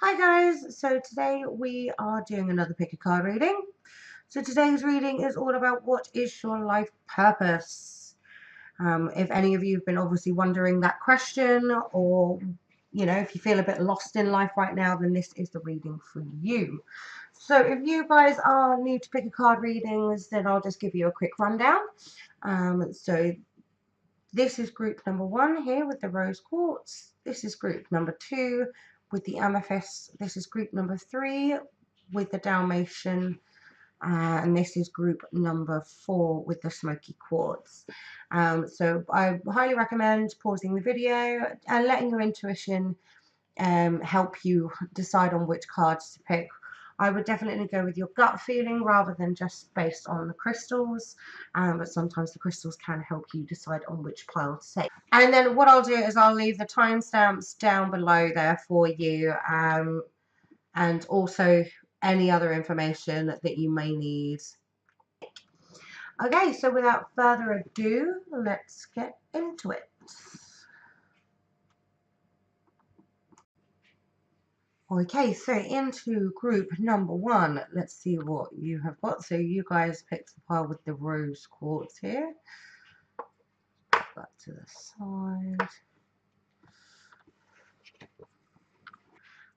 Hi guys, so today we are doing another pick a card reading. So today's reading is all about what is your life purpose. If any of you have been obviously wondering that question, or if you feel a bit lost in life right now, then this is the reading for you. So if you guys are new to pick a card readings, then I'll just give you a quick rundown. So this is group number 1 here with the rose quartz. This is group number 2 with the amethyst. This is group number 3 with the Dalmatian. And this is group number 4 with the smoky quartz. So I highly recommend pausing the video and letting your intuition help you decide on which cards to pick. I would definitely go with your gut feeling rather than just based on the crystals, but sometimes the crystals can help you decide on which pile to take. And then what I'll do is I'll leave the timestamps down below there for you, and also any other information that you may need. Okay, so without further ado, let's get into it. Okay, so into group number 1. Let's see what you have got. So you guys picked the pile with the rose quartz here. Put that to the side.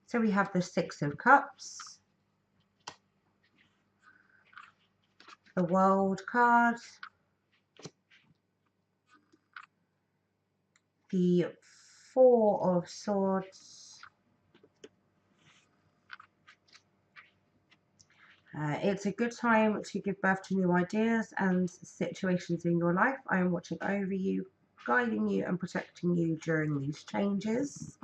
So we have the 6 of Cups, the World card, the 4 of Swords, it's a good time to give birth to new ideas and situations in your life. I am watching over you, guiding you and protecting you during these changes.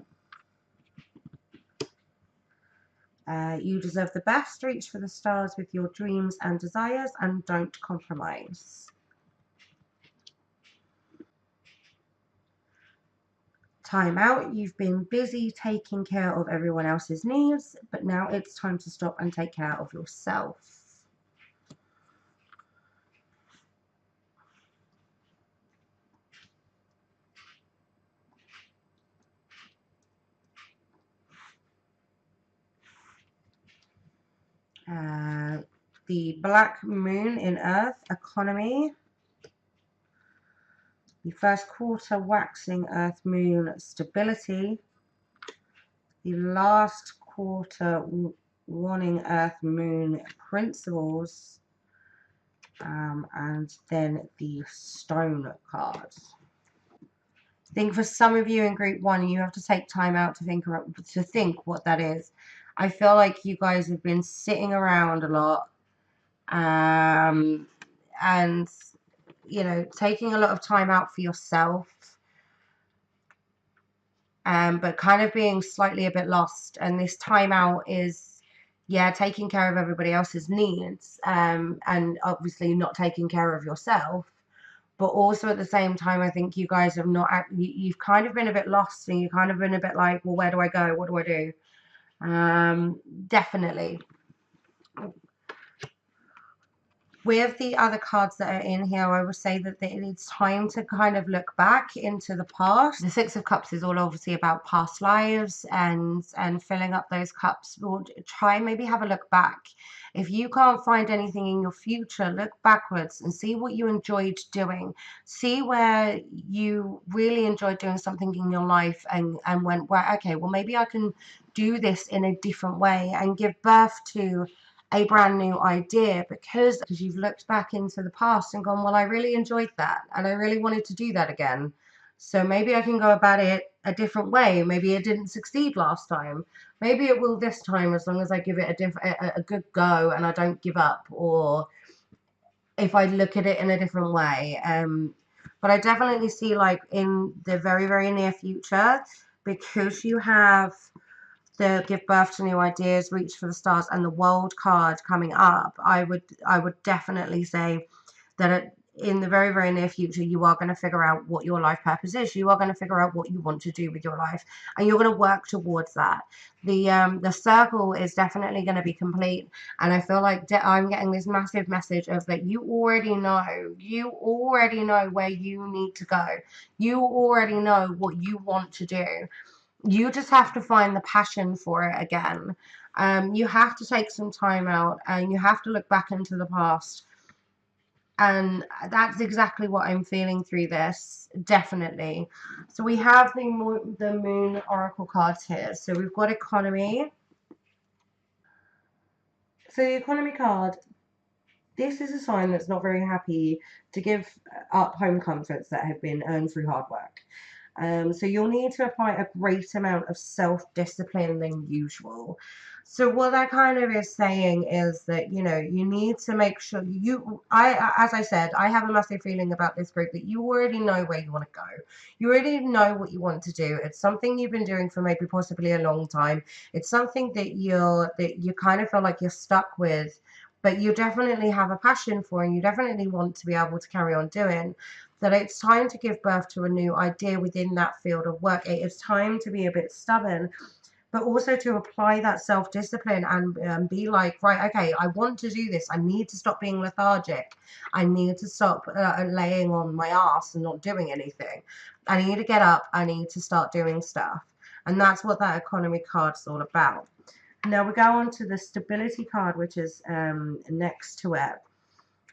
You deserve the best. Reach for the stars with your dreams and desires and don't compromise. Time out. You've been busy taking care of everyone else's needs, but now it's time to stop and take care of yourself. The black moon in Earth, economy. The first quarter waxing Earth moon, stability. The last quarter warning Earth moon, principles. And then the stone card. I think for some of you in group 1, you have to take time out to think what that is. I feel like you guys have been sitting around a lot, and taking a lot of time out for yourself, but kind of being slightly a bit lost. And this time out is, taking care of everybody else's needs, and obviously not taking care of yourself. But also at the same time, I think you guys have not, you've kind of been a bit lost, and you've kind of been a bit like, well, where do I go? What do I do? Definitely. With the other cards that are in here, I would say that it's time to kind of look back into the past. The 6 of Cups is all obviously about past lives and filling up those cups. We'll try and maybe have a look back. If you can't find anything in your future, look backwards and see what you enjoyed doing. See where you really enjoyed doing something in your life and went, well, okay, well, maybe I can do this in a different way and give birth to a brand new idea, because you've looked back into the past and gone, well, I really enjoyed that and I really wanted to do that again. So maybe I can go about it a different way. Maybe it didn't succeed last time. Maybe it will this time, as long as I give it a good go and I don't give up, or if I look at it in a different way. But I definitely see, like, in the very, very near future, because you have the give birth to new ideas, reach for the stars, and the world card coming up, I would definitely say that in the very, very near future, you are going to figure out what your life purpose is. You are going to figure out what you want to do with your life, and you're going to work towards that. The circle is definitely going to be complete, and I feel like I'm getting this massive message of that you already know where you need to go. You already know what you want to do. You just have to find the passion for it again. You have to take some time out and you have to look back into the past. And that's exactly what I'm feeling through this, definitely. So we have the Moon Oracle cards here. So we've got economy. So the economy card, this is a sign that's not very happy to give up home comforts that have been earned through hard work. So you'll need to apply a great amount of self-discipline than usual. So what that kind of is saying is that, you know, you need to make sure as I said, I have a massive feeling about this group that you already know where you want to go. You already know what you want to do. It's something you've been doing for maybe possibly a long time. It's something that you kind of feel like you're stuck with, but you definitely have a passion for, and you definitely want to be able to carry on doing. That it's time to give birth to a new idea within that field of work. It is time to be a bit stubborn, but also to apply that self-discipline and be like, right, okay, I want to do this. I need to stop being lethargic. I need to stop laying on my ass and not doing anything. I need to get up. I need to start doing stuff. And that's what that economy card's all about. Now we go on to the stability card, which is next to it.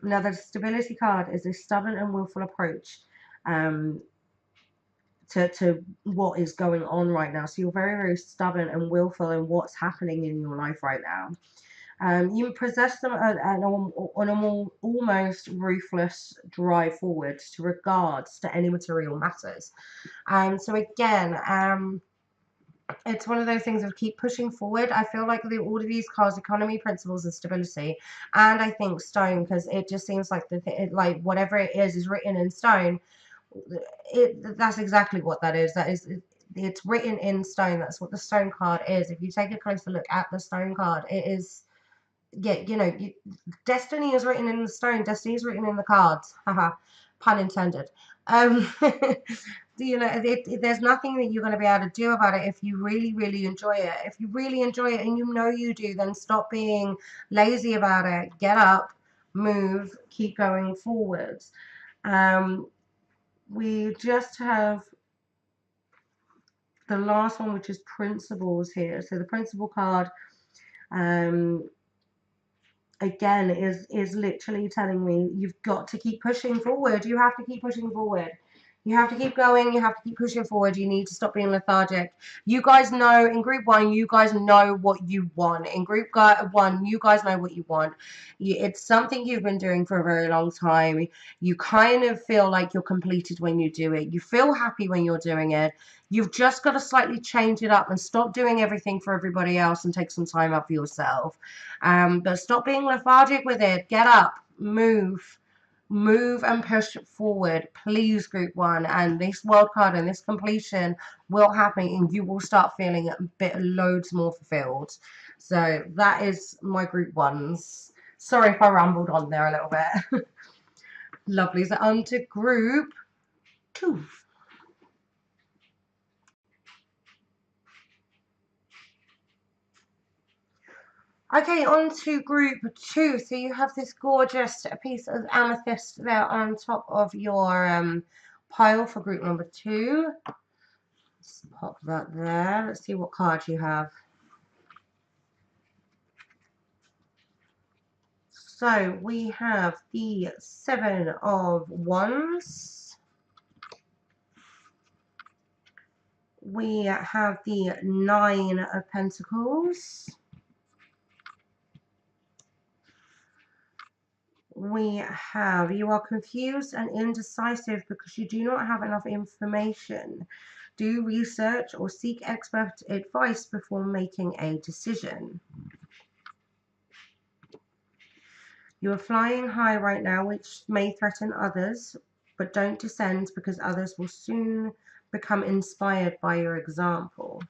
Now, the stability card is a stubborn and willful approach um, to what is going on right now. So you're very, very stubborn and willful in what's happening in your life right now. You possess an almost ruthless drive forward to regards to any material matters. So again, it's one of those things of keep pushing forward. I feel like all of these cards, economy, principles, and stability, and I think stone, because it just seems like like whatever it is written in stone. That's exactly what that is. It's written in stone. That's what the stone card is. If you take a closer look at the stone card, it is, yeah, you know, destiny is written in the stone. Destiny is written in the cards. Haha, pun intended. Um, you know, there's nothing that you're going to be able to do about it if you really, really enjoy it. If you really enjoy it, and you know you do, then stop being lazy about it. Get up, move, keep going forwards. We just have the last one, which is principles here. So the principle card, um, again, is literally telling me you've got to keep pushing forward. You have to keep pushing forward. You have to keep going. You have to keep pushing forward. You need to stop being lethargic. You guys know in group one, you guys know what you want. In group one, you guys know what you want. It's something you've been doing for a very long time. You kind of feel like you're completed when you do it. You feel happy when you're doing it. You've just got to slightly change it up and stop doing everything for everybody else and take some time out for yourself. But stop being lethargic with it. Get up, move and push forward, please, group one. And this world card and this completion will happen, and you will start feeling a bit loads more fulfilled. So that is my group ones. Sorry if I rambled on there a little bit. Lovely. So on to group two. Okay, on to group two. So you have this gorgeous piece of amethyst there on top of your pile for group number two. Let's pop that there. Let's see what card you have. So we have the Seven of Wands. We have the Nine of Pentacles. We have, you are confused and indecisive because you do not have enough information. Do research or seek expert advice before making a decision. You are flying high right now, which may threaten others, but don't descend because others will soon become inspired by your example.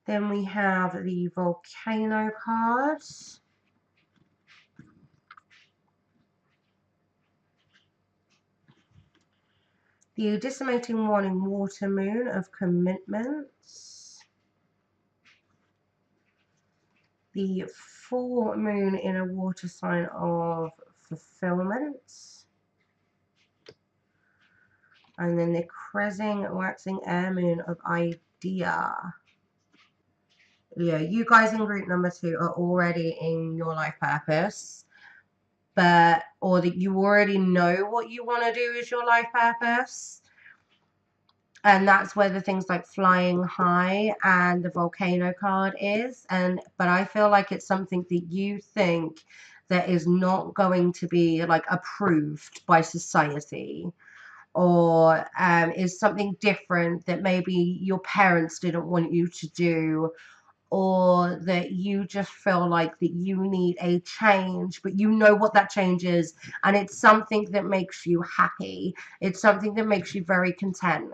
Then we have the volcano card. The decimating warning water moon of commitments. The full moon in a water sign of fulfillment. And then the Crescent Waxing Air Moon of Idea. Yeah, you guys in group number 2 are already in your life purpose, or that you already know what you want to do as your life purpose. And that's where the things like Flying High and the Volcano card is. But I feel like it's something that you think that is not going to be like approved by society, or is something different that maybe your parents didn't want you to do, or that you just feel like that you need a change, but you know what that change is, and it's something that makes you happy. It's something that makes you very content,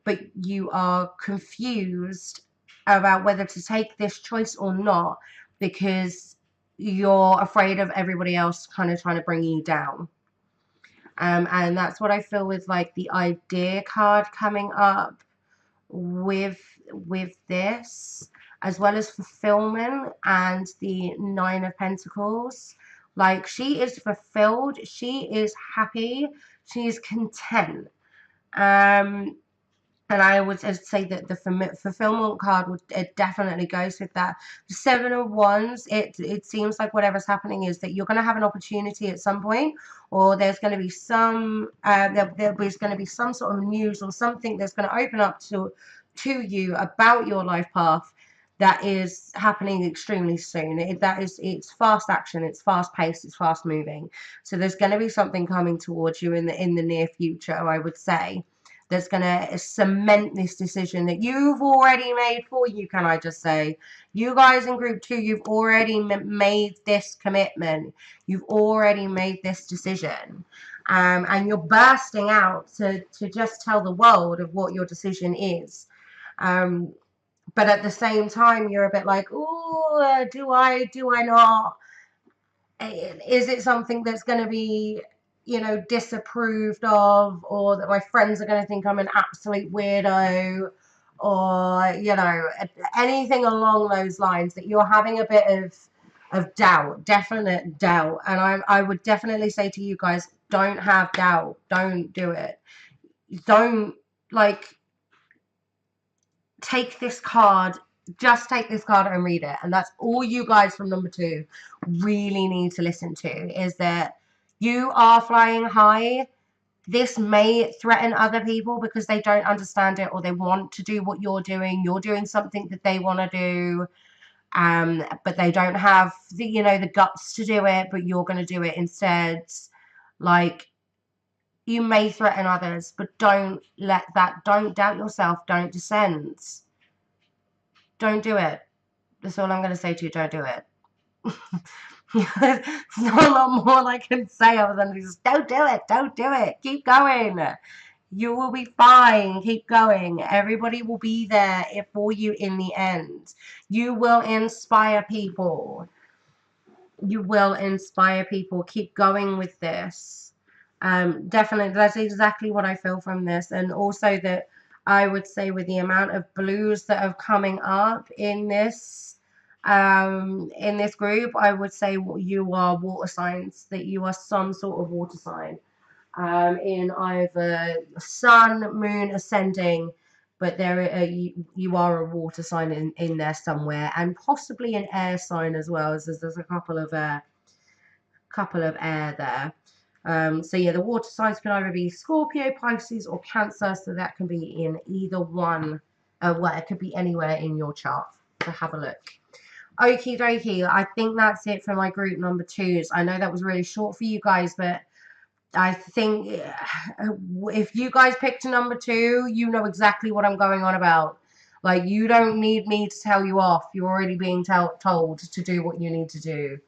but you are confused about whether to take this choice or not because you're afraid of everybody else kind of trying to bring you down. And that's what I feel with like the Idea card coming up with this, as well as Fulfillment and the Nine of Pentacles. Like, she is fulfilled, she is happy, she is content. And I would say that the fulfillment card would, it definitely goes with that. The Seven of Wands, it seems like whatever's happening is that you're going to have an opportunity at some point, or there's going to be some there's going to be some sort of news or something that's going to open up to you about your life path that is happening extremely soon. It's fast action, it's fast paced, it's fast moving. So there's going to be something coming towards you in the near future, I would say, that's going to cement this decision that you've already made for you. Can I just say, you guys in group 2, you've already made this commitment. You've already made this decision. And you're bursting out to just tell the world of what your decision is. But at the same time, you're a bit like, oh, do I not? Is it something that's going to be, disapproved of, or that my friends are going to think I'm an absolute weirdo, or, anything along those lines, that you're having a bit of doubt, definite doubt. And I would definitely say to you guys, don't have doubt. Don't do it. Don't, like, take this card, just take this card and read it. And that's all you guys from number 2 really need to listen to, is that you are flying high. This may threaten other people because they don't understand it, or they want to do what you're doing. You're doing something that they want to do, but they don't have the guts to do it, but you're going to do it instead. Like, you may threaten others, but don't doubt yourself. Don't descend. Don't do it. That's all I'm going to say to you. Don't do it. There's not a lot more I can say other than just don't do it. Don't do it. Keep going. You will be fine. Keep going. Everybody will be there for you in the end. You will inspire people. You will inspire people. Keep going with this. Definitely, that's exactly what I feel from this. And also that I would say, with the amount of blues that are coming up in this group, I would say you are water signs, that you are some sort of water sign, in either sun, moon, ascending, but you are a water sign in there somewhere, and possibly an air sign as well, as there's a couple of air there. So yeah, the water signs can either be Scorpio, Pisces, or Cancer, so that can be in either one. Well, it could be anywhere in your chart. So have a look. Okie dokie, I think that's it for my group number 2s. I know that was really short for you guys, but I think if you guys picked a number 2, you know exactly what I'm going on about. Like, you don't need me to tell you off. You're already being told to do what you need to do.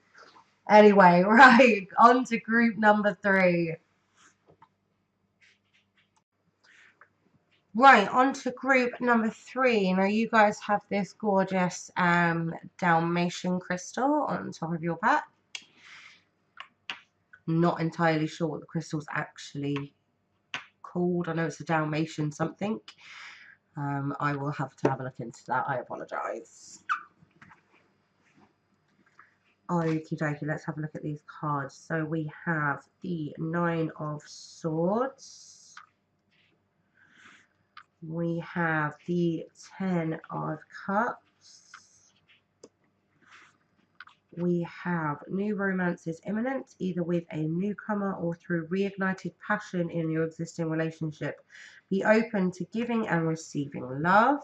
Anyway, right, on to group number 3. Right, on to group number 3. Now, you guys have this gorgeous Dalmatian crystal on top of your back. Not entirely sure what the crystal's actually called. I know it's a Dalmatian something. I will have to have a look into that. I apologise. Okie dokie, let's have a look at these cards. So we have the Nine of Swords. We have the Ten of Cups. We have new romance is imminent, either with a newcomer or through reignited passion in your existing relationship. Be open to giving and receiving love.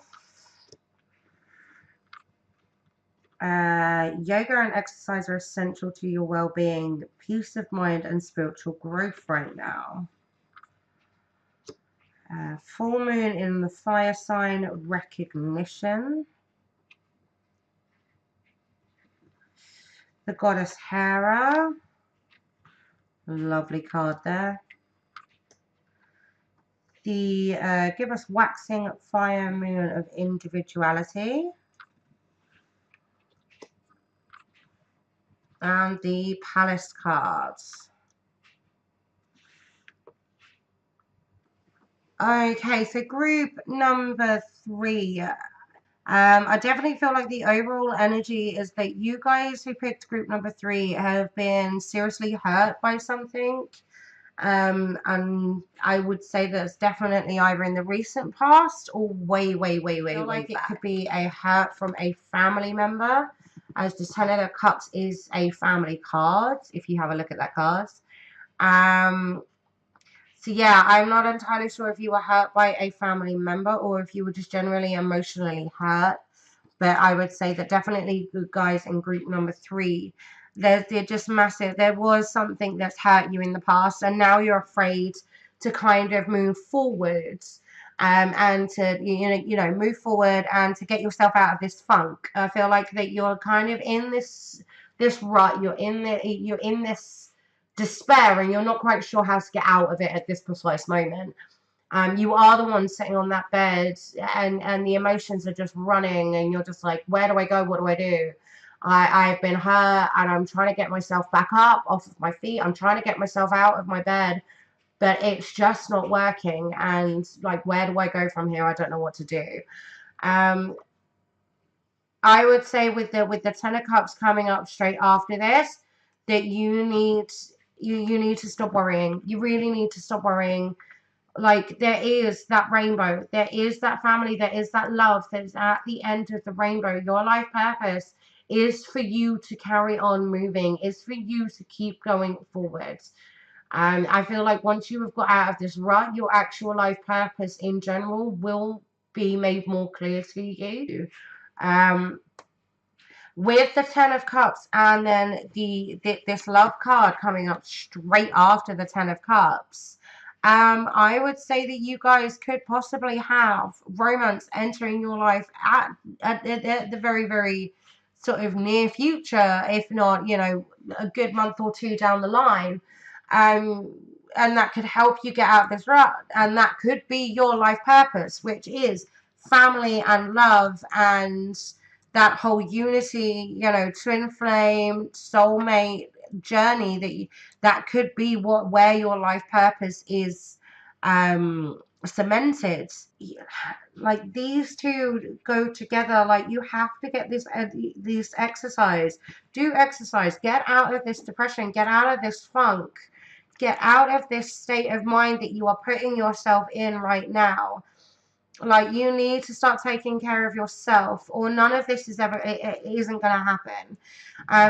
Yoga and exercise are essential to your well-being, peace of mind, and spiritual growth right now. Full moon in the fire sign, recognition. The goddess Hera. Lovely card there. The give us waxing fire moon of individuality. And the palace cards. Okay, so group number 3. I definitely feel like the overall energy is that you guys who picked group number 3 have been seriously hurt by something. And I would say that it's definitely either in the recent past or way like it could be a hurt from a family member, as the Ten of Cups is a family card, if you have a look at that card. So yeah, I'm not entirely sure if you were hurt by a family member or if you were just generally emotionally hurt. But I would say that definitely the guys in group number 3, they're just massive. There was something that's hurt you in the past, and now you're afraid to kind of move forwards, and to move forward and to get yourself out of this funk. I feel like that you're kind of in this rut. You're in this despair, and you're not quite sure how to get out of it at this precise moment. You are the one sitting on that bed, and the emotions are just running, and you're just like, where do I go? What do I do? I've been hurt, and I'm trying to get myself back up off of my feet. I'm trying to get myself out of my bed, but it's just not working. And like, where do I go from here? I don't know what to do. I would say with the Ten of Cups coming up straight after this, that you need to stop worrying. You really need to stop worrying. Like, there is that rainbow, there is that family, there is that love that's at the end of the rainbow. Your life purpose is for you to carry on moving, is for you to keep going forwards. And I feel like once you have got out of this rut, your actual life purpose in general will be made more clear to you. With the Ten of Cups and then this love card coming up straight after the Ten of Cups, I would say that you guys could possibly have romance entering your life at the very sort of near future, if not, a good month or 2 down the line. And that could help you get out of this rut, and that could be your life purpose, which is family and love and that whole unity, twin flame, soulmate journey that could be where your life purpose is cemented. Like, these two go together. Like, you have to get this exercise. Do exercise. Get out of this depression. Get out of this funk. Get out of this state of mind that you are putting yourself in right now. Like, you need to start taking care of yourself, or none of this it isn't going to happen.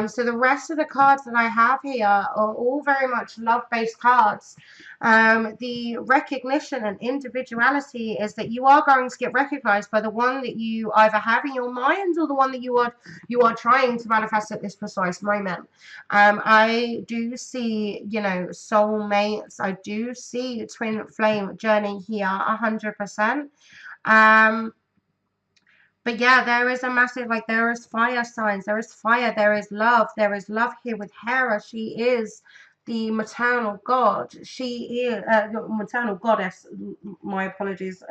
So the rest of the cards that I have here are all very much love-based cards. The recognition and individuality is that you are going to get recognized by the one that you either have in your mind or the one that you are trying to manifest at this precise moment. I do see, soulmates. I do see twin flame journey here, 100%. But yeah, there is a massive, like, there is fire signs, there is fire, there is love here with Hera. She is the maternal god. She is maternal goddess. My apologies,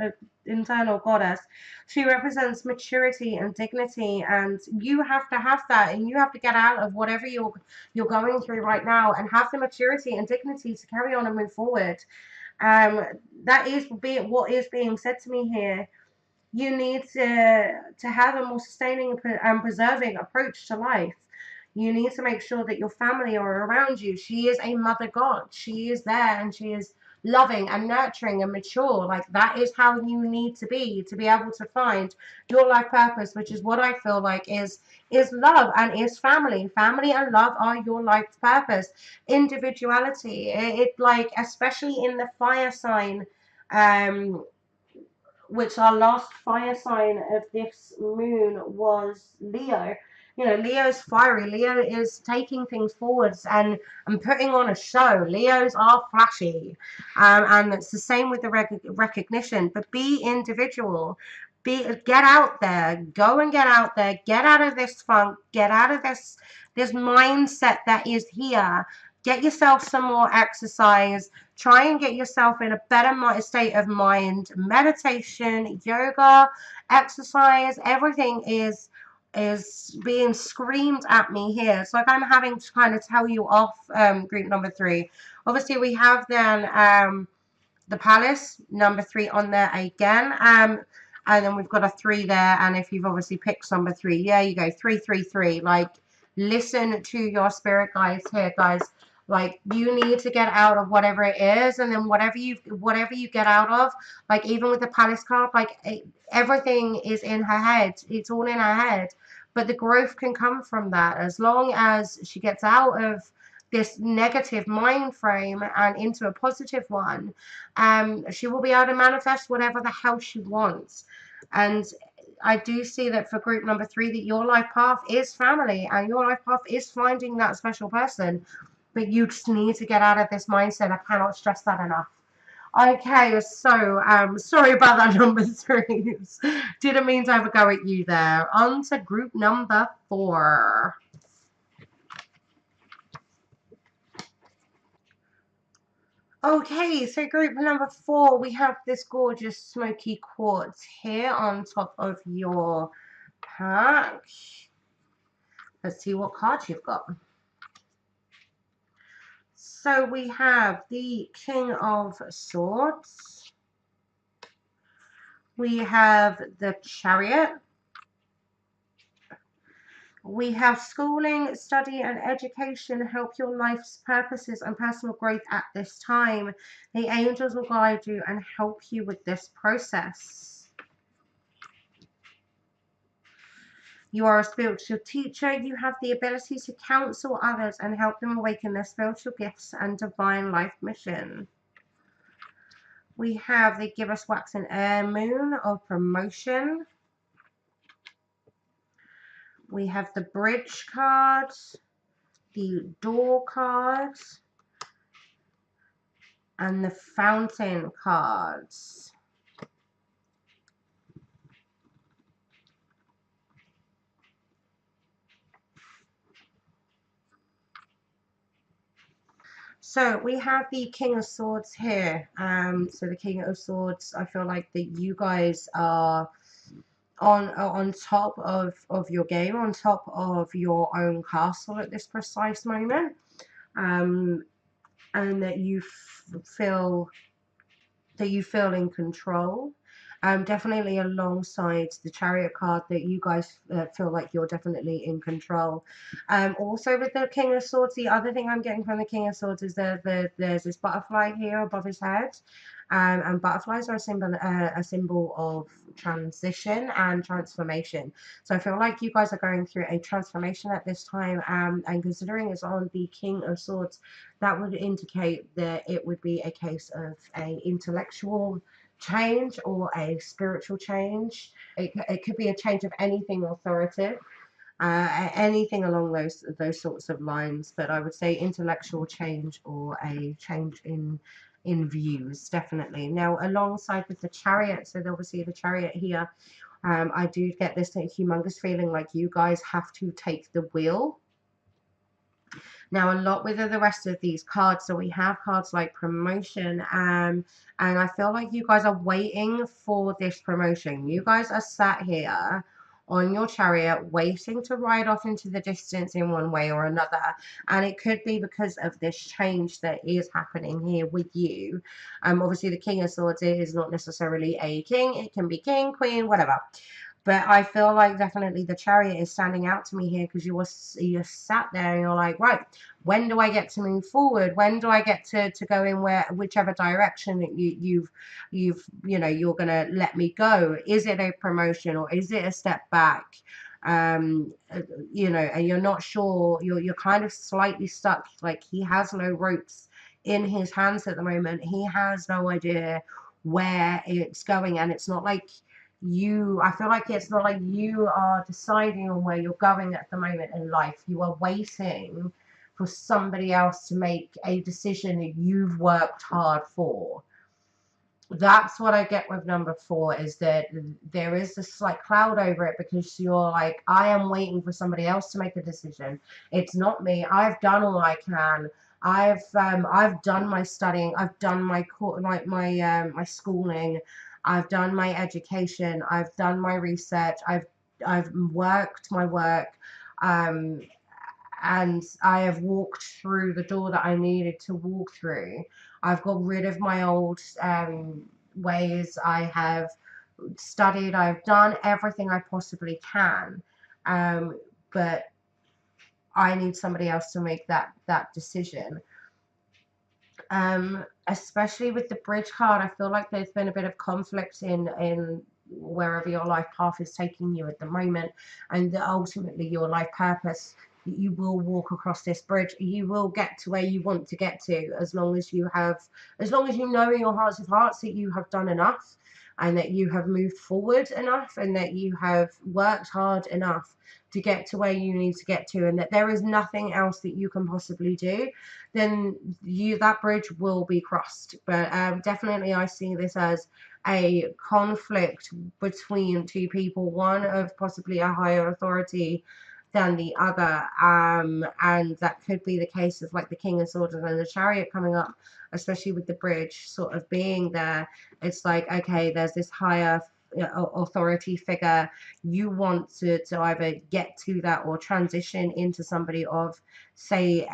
internal goddess. She represents maturity and dignity, and you have to have that, and you have to get out of whatever you're going through right now, and have the maturity and dignity to carry on and move forward. That is what is being said to me here. You need to have a more sustaining and preserving approach to life. You need to make sure that your family are around you. She is a mother god. She is there, and she is loving and nurturing and mature. Like, that is how you need to be able to find your life purpose, which is what I feel like is love and is family. Family and love are your life purpose. Individuality, it like, especially in the fire sign, um which our last fire sign of this moon was Leo. You know, Leo's fiery. Leo is taking things forwards and putting on a show. Leos are flashy. And it's the same with the recognition. But be individual. Get out there. Go and get out there. Get out of this funk. Get out of this mindset that is here. Get yourself some more exercise. Try and get yourself in a better state of mind. Meditation, yoga, exercise, everything is being screamed at me here. It's like I'm having to kind of tell you off, group number 3. Obviously, we have then the palace, number 3 on there again. And then we've got a 3 there. And if you've obviously picked number 3, yeah, you go 333. Like, listen to your spirit guides here, guys. Like, you need to get out of whatever it is, and then whatever you get out of, like, even with the palace card, like, everything is in her head. It's all in her head. But the growth can come from that, as long as she gets out of this negative mind frame and into a positive one. She will be able to manifest whatever the hell she wants. And I do see that for group number 3, that your life path is family, and your life path is finding that special person. But you just need to get out of this mindset. I cannot stress that enough. Okay, so sorry about that, number 3s. Didn't mean to have a go at you there. On to group number 4. Okay, so group number 4, we have this gorgeous smoky quartz here on top of your pack. Let's see what cards you've got. So we have the King of Swords. We have the Chariot. We have schooling, study, and education help your life's purposes and personal growth at this time. The angels will guide you and help you with this process. You are a spiritual teacher. You have the ability to counsel others and help them awaken their spiritual gifts and divine life mission. We have the Give Us Wax and Air Moon of promotion. We have the Bridge card, the Door card, and the Fountain cards. So we have the King of Swords here. So the King of Swords, I feel like that you guys are on top of your game, on top of your own castle at this precise moment, and that you feel in control. Definitely alongside the Chariot card, that you guys feel like you're definitely in control. Also with the King of Swords, the other thing I'm getting from the King of Swords is there's this butterfly here above his head. And butterflies are a symbol of transition and transformation. So I feel like you guys are going through a transformation at this time, and considering it's on the King of Swords, that would indicate that it would be a case of a intellectual change or a spiritual change. It could be a change of anything authoritative, anything along those sorts of lines. But I would say intellectual change or a change in views, definitely. Now, alongside with the Chariot, so obviously the Chariot here, I do get this humongous feeling like you guys have to take the wheel. Now, a lot with the rest of these cards, so we have cards like promotion, and I feel like you guys are waiting for this promotion. You guys are sat here on your Chariot waiting to ride off into the distance in one way or another, and it could be because of this change that is happening here with you. Obviously the King of Swords is not necessarily a king. It can be king, queen, whatever. But I feel like definitely the Chariot is standing out to me here, because you're sat there and you're like, right, when do I get to move forward? When do I get to go in whichever direction that you're gonna let me go? Is it a promotion, or is it a step back? um and you're not sure, you're kind of slightly stuck. Like, he has no ropes in his hands at the moment. He has no idea where it's going, and it's not like I feel like it's not like you are deciding on where you're going at the moment in life. You are waiting for somebody else to make a decision that you've worked hard for. That's what I get with number 4, is that there is this slight cloud over it, because you're like, I am waiting for somebody else to make a decision. It's not me. I've done all I can. I've done my studying. I've done my schooling. I've done my education. I've done my research. I've worked my work. Um, and I have walked through the door that I needed to walk through. I've got rid of my old ways. I have studied. I've done everything I possibly can, but I need somebody else to make that decision. Especially with the bridge card, I feel like there's been a bit of conflict in wherever your life path is taking you at the moment, and ultimately your life purpose. You will walk across this bridge. You will get to where you want to get to, as long as you know in your hearts of hearts that you have done enough, and that you have moved forward enough, and that you have worked hard enough to get to where you need to get to, and that there is nothing else that you can possibly do. Then that bridge will be crossed. But definitely I see this as a conflict between two people, one of possibly a higher authority than the other, and that could be the case of like the King of Swords and the Chariot coming up, especially with the bridge sort of being there. It's like, okay, there's this higher authority figure. You want to either get to that or transition into somebody of, say,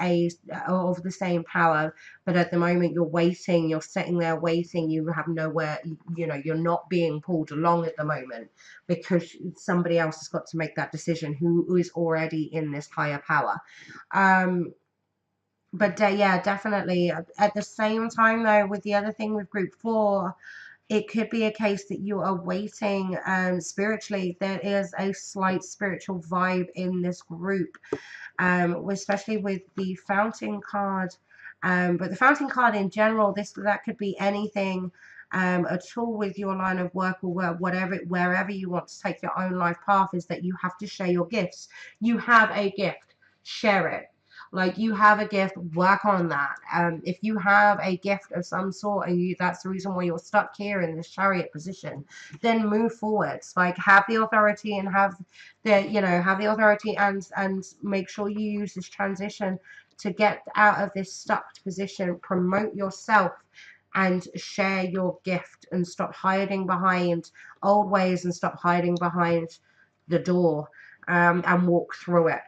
of the same power, but at the moment you're waiting, you're sitting there waiting, you have nowhere, you're not being pulled along at the moment, because somebody else has got to make that decision who is already in this higher power. But yeah, definitely at the same time though, with the other thing with group 4, it could be a case that you are waiting spiritually. There is a slight spiritual vibe in this group, especially with the Fountain card. But the Fountain card in general, that could be anything at all with your line of work, or wherever you want to take your own life path, is that you have to share your gifts. You have a gift, share it. Like, you have a gift, work on that. If you have a gift of some sort, and that's the reason why you're stuck here in this Chariot position, then move forwards. Like, have the authority, and have the authority, and make sure you use this transition to get out of this stuck position. Promote yourself and share your gift, and stop hiding behind old ways, and stop hiding behind the door, and walk through it.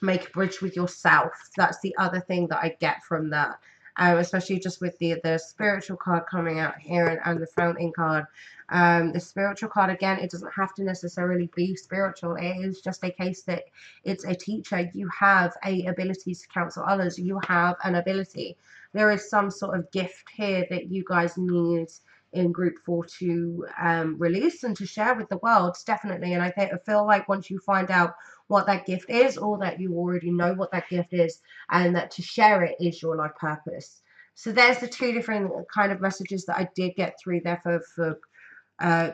Make a bridge with yourself. That's the other thing that I get from that. Especially just with the spiritual card coming out here, and the Fountain card. The spiritual card, again, it doesn't have to necessarily be spiritual. It is just a case that it's a teacher. You have a ability to counsel others. You have an ability. There is some sort of gift here that you guys need in group 4 to release and to share with the world, definitely. And I feel like once you find out what that gift is, or that you already know what that gift is, and that to share it is your life purpose. So there's the two different kind of messages that I did get through there for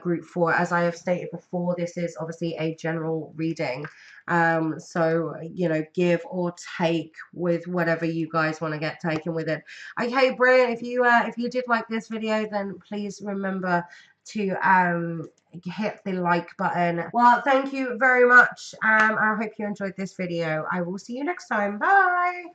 group 4. As I have stated before, this is obviously a general reading, so give or take with whatever you guys want to get taken with it. Okay, brilliant. If you did like this video, then please remember to hit the like button. Well, thank you very much. I hope you enjoyed this video. I will see you next time. Bye.